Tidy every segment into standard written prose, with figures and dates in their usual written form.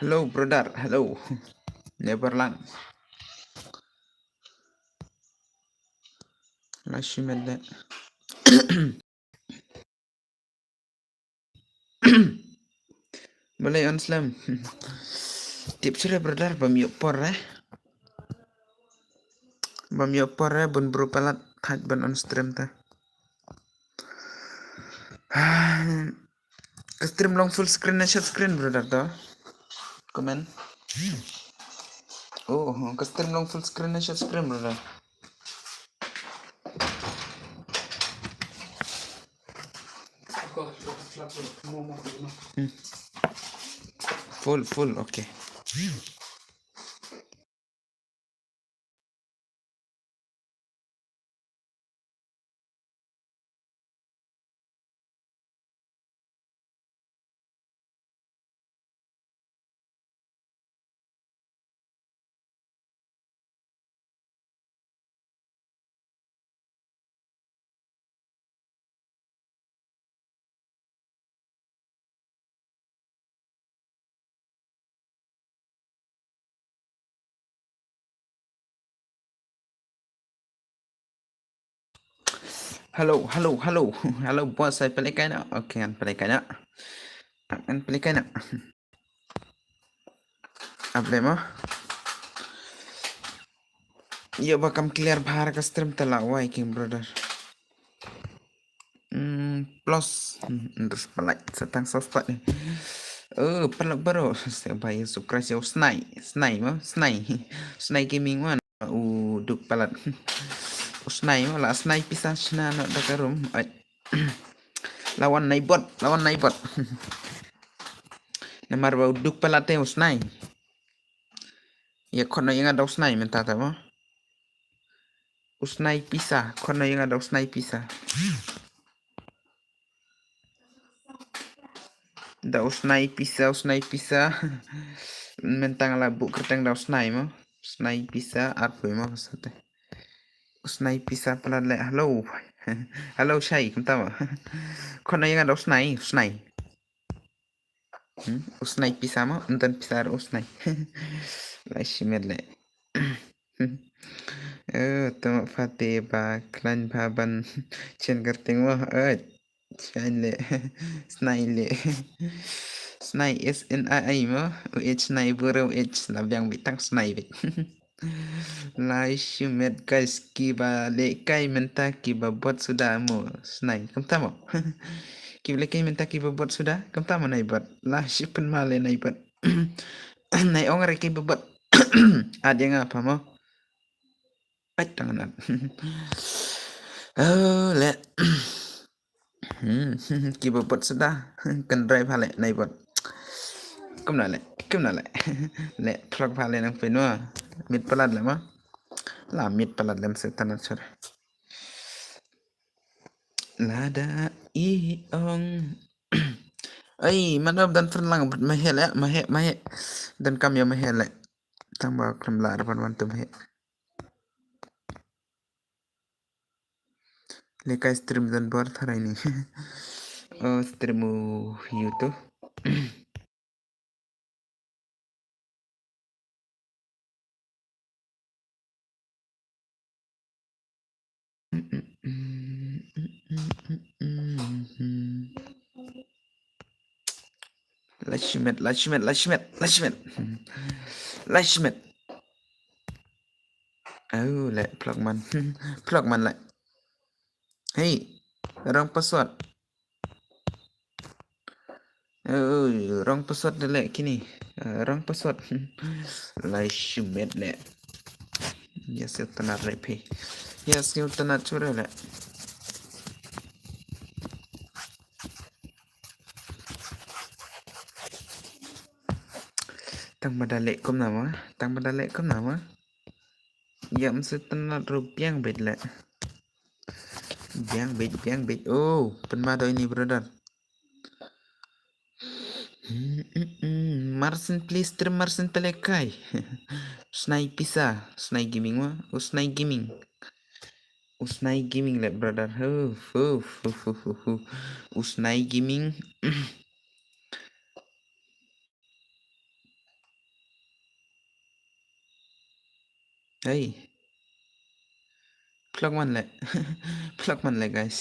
Hello, brother. Hello. Neverland. Lashimelle. Boleh on slam. Tip sure brother bam yok por Bam yok por bun bro palat thaj ban on stream ta. Stream long full screen na share screen brother to. Comment. Oh, stream long full screen na share screen brother. Full, okay. Hello. Hello, boss. Saya pelai kai nak. Okay, an pelai kai nak. An pelai kai nak. Apa mo? Ya bakam clear bahar ka stream tala wai king brother. Plus terus pelai setang sospat ni. Pelak baru. Saya bayar subscribe saya Snai gaming man. Duk pelat. Snai lah Snai pisah cina nak dakarum. Lawan naibot. Namar bau duk pelat teh Snai. Ya kono yang ada Snai minta tahu. Snai pisah, kono yang ada Snai pisah. Da Snai pisah. Mentang la buk kerteng da Snai mo. Snai pisah apa mo maksudnya. Snai pisah pelat le. Hello. Hello Syai, kenapa mo? Kono yang ada Snai. Snai pisah mo, entan pisah Snai. Lai shimet le. Tama Fatih ba klan baban chen kerteng mo. Chale Snai le. Snai SNI mo. Snai bro labyang bitang Snai bit. Lai shimet guys kiba le kai menta kiba buat sudah mo Snai. Kenapa mo? Kiba le kai menta kiba buat sudah. Kenapa mo nai buat? Lah shipen male nai buat. Nai ongare kiba buat. Ada yang apa mo? Tangan. Le. Kiba buat sudah. Kan drive hale nai buat. Kum na le. Le plug hale nang penwa. Mid pelat le mo. La mid pelat lem setan acar. Lada iong. Ai, manab dan fernlang mahe le, mahe. Dan kam ya mahe le. Tambah kram la depan wantu mahe. Leka stream dan buat hari ini. Stream YouTube. Lashmet. Oh, le plug man le. Hey, wrong password. Wrong password le kini. Wrong password. Lashmet le. Yes, eu tô na rap. Yes, eu tô na chura le. Tang badale kom nama. Ya mesti tenat rupiah bet le. Biang bet. Oh, penmado ini brother. Marcin please stream Marcin telekai. Snai pisa, Snai gaming wa. Snai gaming le brother. Snai gaming. เฮ้ยพลักมันแหละ พลักมันแหละ guys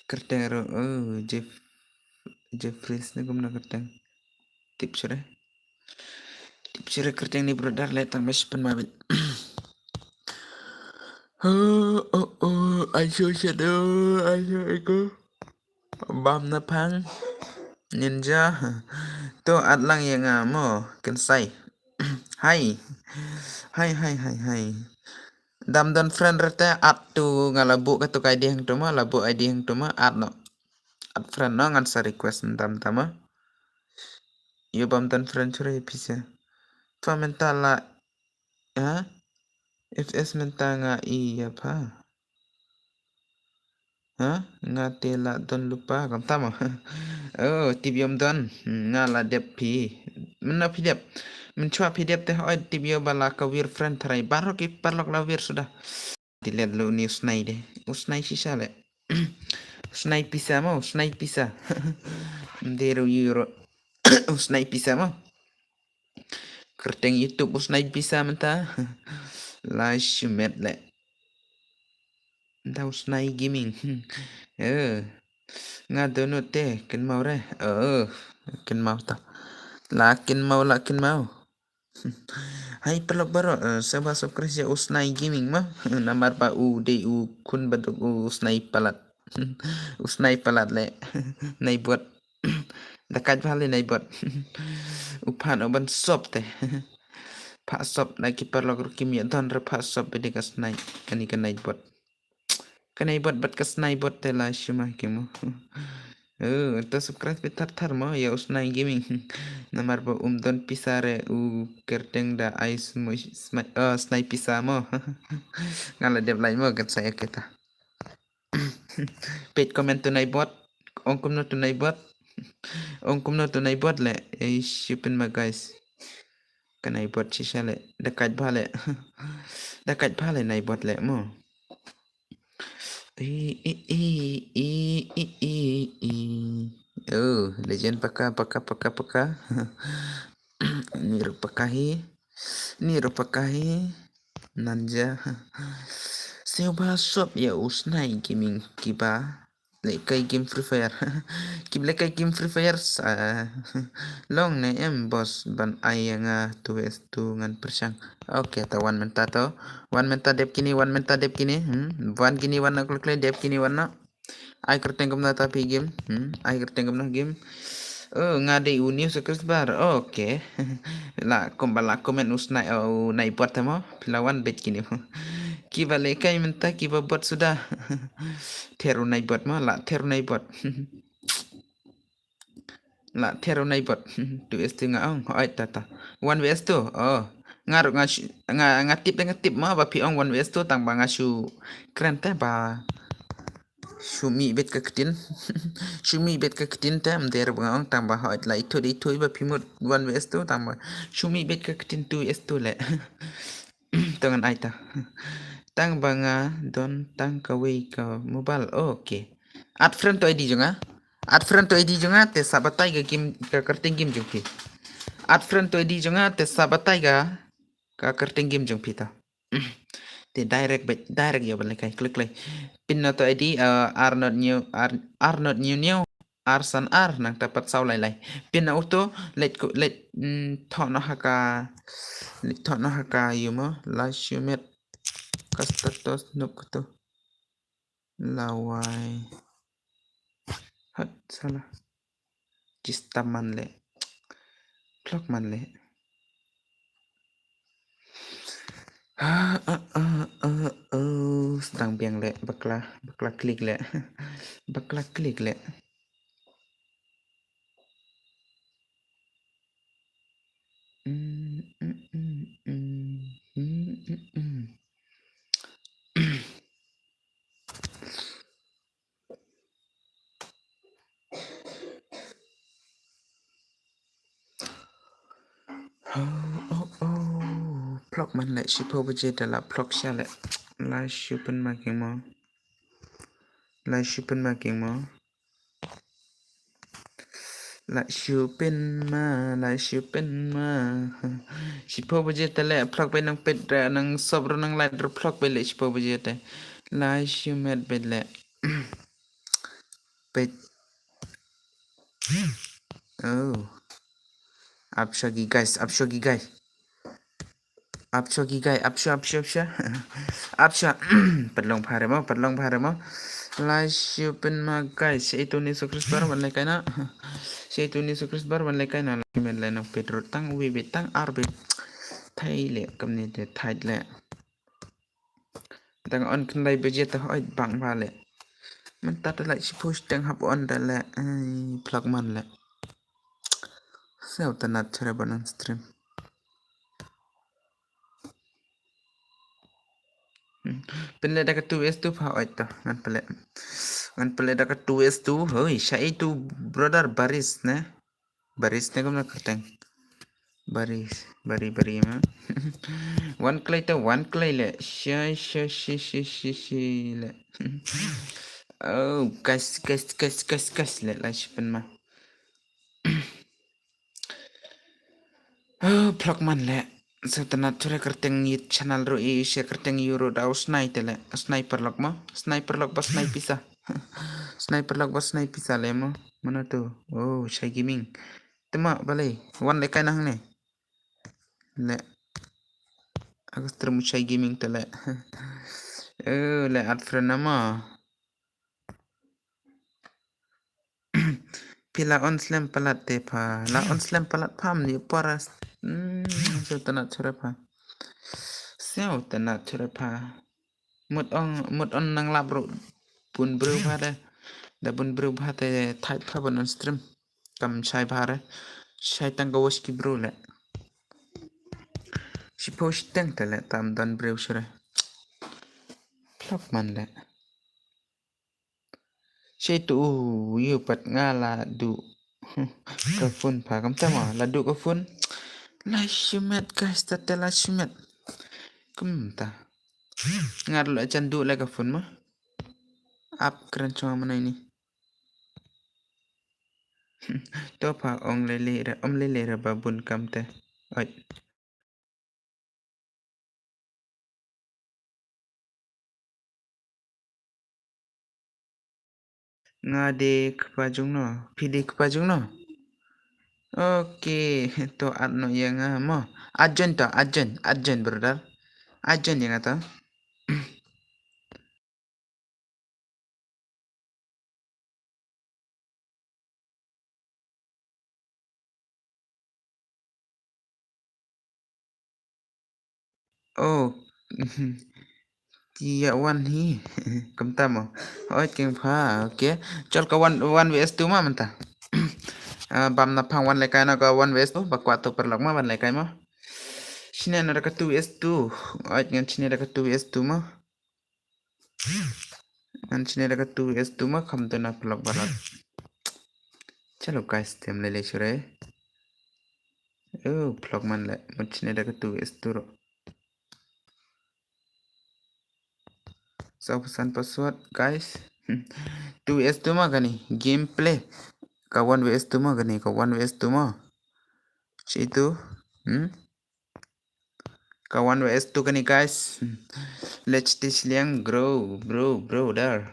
kerteng ro Jeffries ni gumna kerteng tip sure kerteng ni brother le tang mes pen mabit I show shadow I show ego bam na phang ninja to at lang yang mo kan sai hai dam don friend rete at tu ngalabu ka tu kai ding tu ma labu id hang tu ma at no at friend no ngan sa request dam tama yo bam don friend chure pisa fa mental la ha fs menta nga iya pa ha nga tela don lupa kam tama oh tibiom don nga la dep pi menna pi dep men chua pi dep te oi tibio bala ka wir friend tharai barok ki parlok la wir sudah dilet lo ni usnai de usnai sisa le usnai pisa mo usnai pisa dero euro usnai pisa mo kerteng youtube usnai pisa menta la shumet le da usnai gaming nga donut te ken mau re ken mau ta la ken mau hai pelok baro seba subscribe ya usnai gaming ma namar pa u de u kun baduk usnai palat le nai bot dakat phale nai bot upan oban sop te pha sop na ki pelok kim ya don re pha sop be de kasnai kani kanai bot kanai bot bat kasnai bot te la shuma kimo to subscribe tar mo ya usnai gaming namar pa don pisare u kerteng da ice snai pisa mo ngala dep lai mo kan saya kita pet comment to nai bot ongkum no to nai bot le shipen ma guys kanai bot sisa le dakat phale nai bot le mo legend paka niru pakahi nanja seba sop ya usnai gaming kiba le kai game free fire kible kai game free fire long ne em boss ban ayanga tues tu ngan persang okay ta one menta dep kini one kini one klek dep kini one na ai kerteng na tapi game ai kerteng na game ngade uni sekres bar okay la kombala komen usnai nai bot mo pilawan bet kini kiba le kai menta kiba bot sudah teru nai bot ma la teru nai bot tu es nga ong oi tata one vs 2 ngatip ma ba pi ong one vs 2 tang ba ngasu kren te ba Shumi bet ka ketin tam der bang tang ba hot lai thoi ba phimut 1 vs 2 tang ba shumi bet ka ketin 2 s 2 le tangan aita tang banga don tang ka wei ka mobile okay at friend to id jonga te sabatai ga game ka kerting game jong pi at friend to id jonga te sabatai ga ka kerting game jong pi ta te direct yo bale kai klik lai pin no to id are not new arsan ar nang dapat sau lai pin auto let thono haka yumo la shumet kastatos nukto lawai hat salah jistaman le clock man le sedang biang le bakla klik le plok man le shipo buje dala plok sha le la shipen making mo ละชิวเป็นมาละชิวเป็นมาชิโพบเจตแลพลักไปนังเป็ดแรนังซอบรนังไลดรพลักไปเลยชิโพบเจตละชิวเม็ดเป็ดแลเป็ดApshagi guys Apsha ปัดลงพาเรมลาชิวเป็นมา guys ใช้ตัวนี้สุคริสบาร์วันเลยกันนะใช้ตัวนี้สุคริสบาร์วันเลยกันนะเมนเลยนะเป็ดรถตั้งวีเบตั้งอาร์เบไทยแหละกำเนิดไทยแหละตั้งออนคันไดเบเจตห้อยบังพาแหละมันตัดอะไรชิพุชตั้งฮับออนได้แหละพลักมันแหละเซลตันัดเชรบันสตรีมเป็นเลยดักตัว S2 พาอ้อยต่องั้นเปเลยดักตัว S2 เฮ้ยใช่ตัว brother Baris นะBaris เนี่ยก็มาขังBaris ma one clay แหละใช่แหละoh guys แหละไล่ชิเป็นมาพลักมันแหละสตนัดช่วยกระเตงยิด channel รู้อีเสียกระเตงยูโรดาวสไนเตแหละสไนเปอร์ล็อกมั้งสไนเปอร์ล็อกบัสไนพิซซ่าสไนเปอร์ล็อกบัสไนพิซซ่าเลยมั้งมันน่ะตัวโอ้ใช้เกมมิ่งแต่มาบาเลยวันเลยกันนังเนี่ยแหละaku terusใช้เกมมิ่งแต่แหละแหละอัดเฟรนด์นะมาพี่ละออนสแลมปลัดเตพาละออนสแลมปลัดพามนี่ปารัสเจ้าตนัดช่วยพาเสียวตนัดช่วยพาหมดออนนังลับรุบุญบรูพาได้แต่บุญบรูพาแต่ไทยพาบนสตรีมกำใช้พาได้ใช้ตั้งกวสกิบรูแหละชิโพสตั้งแต่แหละตามดันบรูช่วยพลักมันแหละใช่ตัวอยู่ปัดงาลาดูกระฟุนพากำตะมาลาดูกระฟุนลาชิเมต guys แต่ลาชิเมตกุมตางาลอาจารย์ดูแลกระฟุนมั้ยอัพกระชองมันนี่ตัวพาองเลระบาบุญกำแต่อ้อยงาเด็กปาจุงเนาะพี่เด็กปาจุงเนาะโอเคตัวอัดเนาะยังอ่ะมออาจารย์ brother อาจารย์ยังอ่ะตาโอ้Tiga one hi kamta mo oi keng pha okay chal ka one vs 2 ma manta bam na phang one le kai na ka one vs 2 bakwa to per lok ma ban le kai ma chine na ka 2 vs 2 oi keng chine ka 2 vs 2 ma an chine ka 2 vs 2 ma kham to na plok balat chalo guys tem le chure plok man le mo chine ka 2 vs 2 ro so pesan password guys 2s2 ma gani gameplay ka 1vs2 ma gani ka 1vs2 ma itu ka 1vs2 gani guys let's teach liang grow brother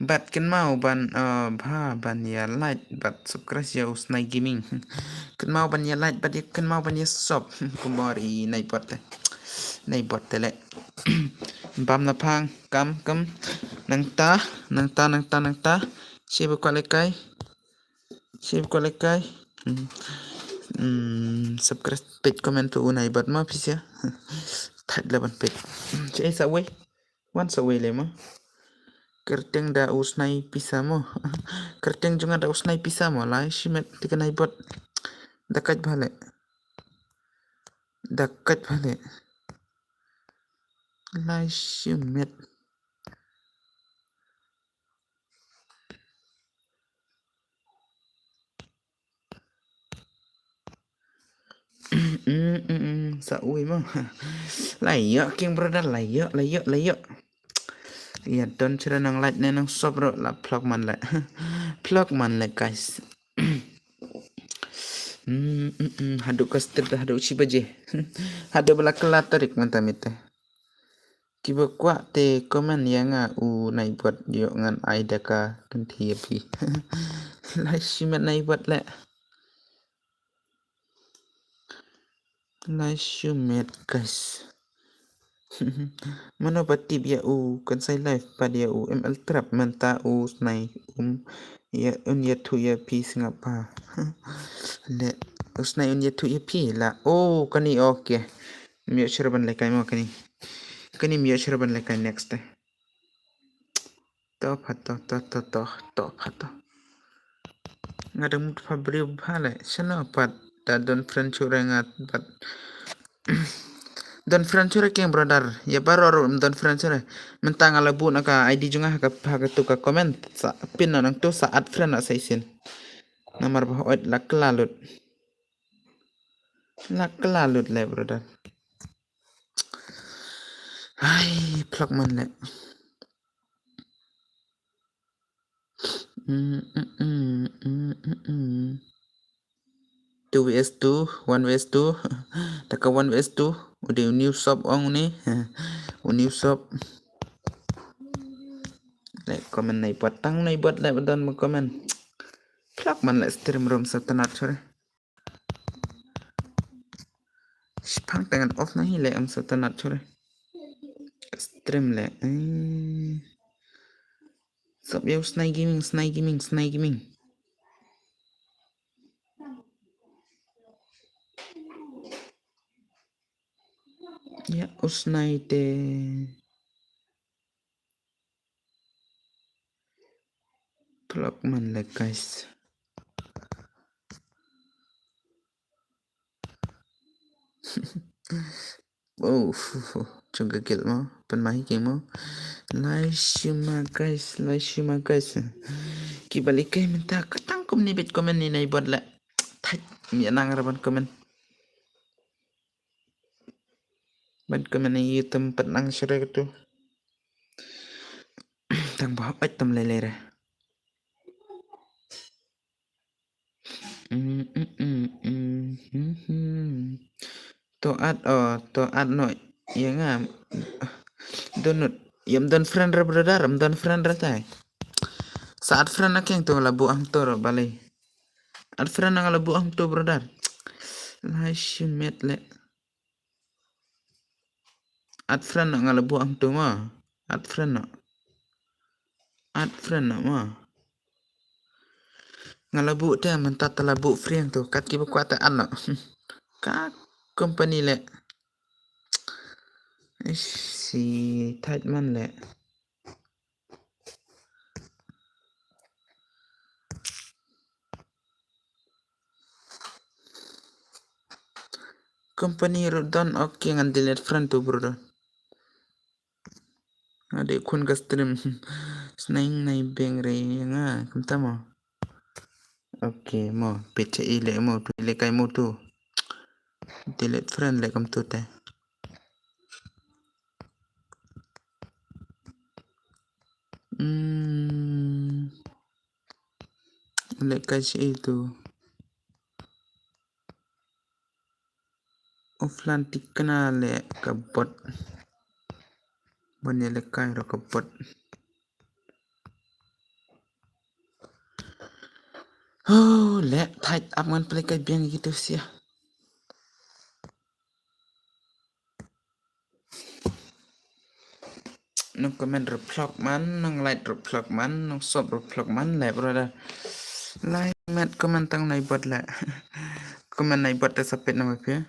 bat kan mau ban bha ban ya light bat subscribe ya usnai gaming kan mau ban ya light bat kan mau ban ya shop kumari nai bot le bam na phang kam nang ta sebe kwa le kai subscribe page comment tu unai bat ma pisia that le ban page che sa we wan sa we le ma kerteng da usnai pisamo kerteng junga da usnai pisamo lai shimet tikanai bot dakat bhale lai shimet sa uy mo lai yo king brother lai yo Ya don cara nang like ne nang sobro la plug man la plug man la guys haduk kastir haduk chibaje haduk bala kala tarik mantamite kiba kwa te komen yanga u nai buat yo ngan aida ka kanthi pi lai shimat nai buat la lai shumet guys Mano patip ya u kan sai live pad ya u ml trap manta u snai ya ya thu ya pi singapa le snai ya thu ya pi la kani okay mi chirban le kai mo kani mi chirban le kai next to phato to phato ngadam fabri bhale chana pat da don friend churengat but don friend chure king brother ya baro don friend chure mentang ala bu naka id junga ka tu ka comment sa pin nang tu saat friend na saisin nomor bah ot laklalut le brother ai plug man le 2vs2 1vs2 taka 1vs2 udah new shop ong ni new shop le comment nai patang nai buat le badon mo comment plug man le stream room satanat chore spang tangan off nahi le am satanat chore stream le sub yo snai gaming ya usnai te plug man le guys chung gel mo pan mai ke mo lai shima guys ki balik kai minta katang kom ni bit comment ni nai bot la thai mi nang ra ban comment ban comment ni tempat nang sore tu tang ba ai tam le re to ad no yanga donut yam don friend ra brother am don friend ra tai saat friend na keng to la bu ang to ro balai ad friend na la bu ang to brother lai shimet le ad friend na la bu ang to ma ad friend na ma ngalabu te menta talabu friend tu kat ki kwa ta an ka company le si tight man le company rodon okay ngan delete friend tu brother ade kun ka stream snaing nai beng re nga kumta mo okay mo peche ile mo tu ile kai mo tu delete friend le kam tu te le kai si itu offline tikna le kabot bone le kai ro kabot le tight up ngan play kai beng gitu sia nang comment replog man nang like replog man nang sub replog man le brother like mat comment tang nai bot la comment nai bot te sapet na pe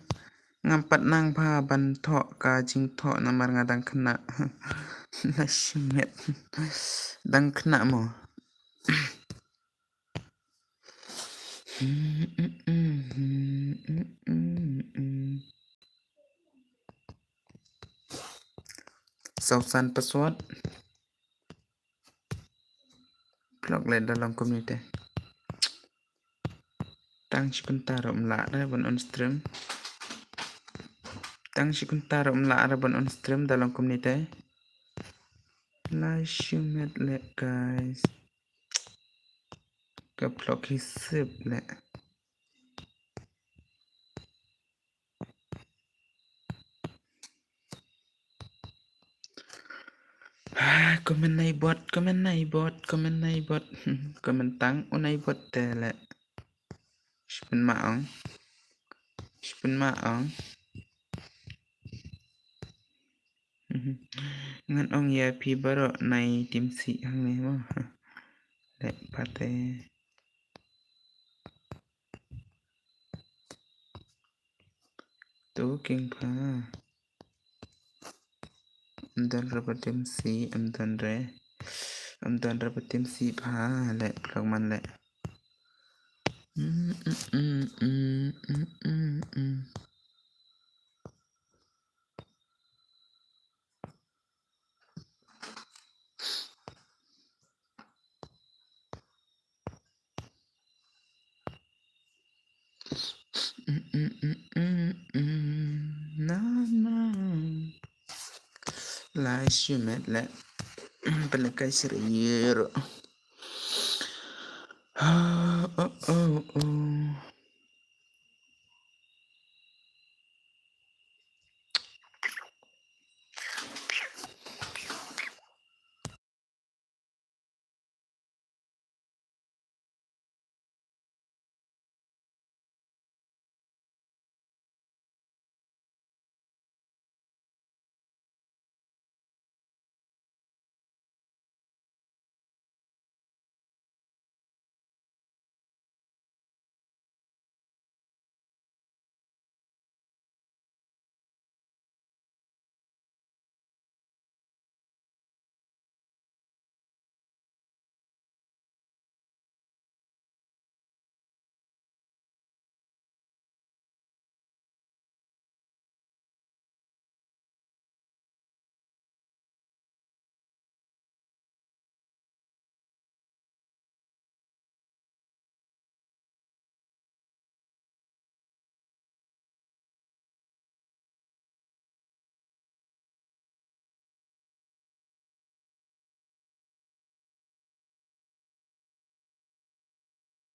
ngam pat nang pha ban tho ka jing tho na mar ngadang khna la shimet dang khna mo Sausan password plug le dalam community tang sebentar la ra bon on stream tang sebentar la ra bon on stream dalam community ลายชิเม็ดแหละ guys ก็พลอกที่10แหละก็มันในบอทก็มันตั้งในบอทแต่แหละ ich bin mal anงั้นองยาพีบรอในติมสิหังนี้บ่และปาเตตูเก่งพาdan rapatim si dan rapatim si พาและพลักมันแหละลายชิเม็ดและเป็นไกสิรเยอะ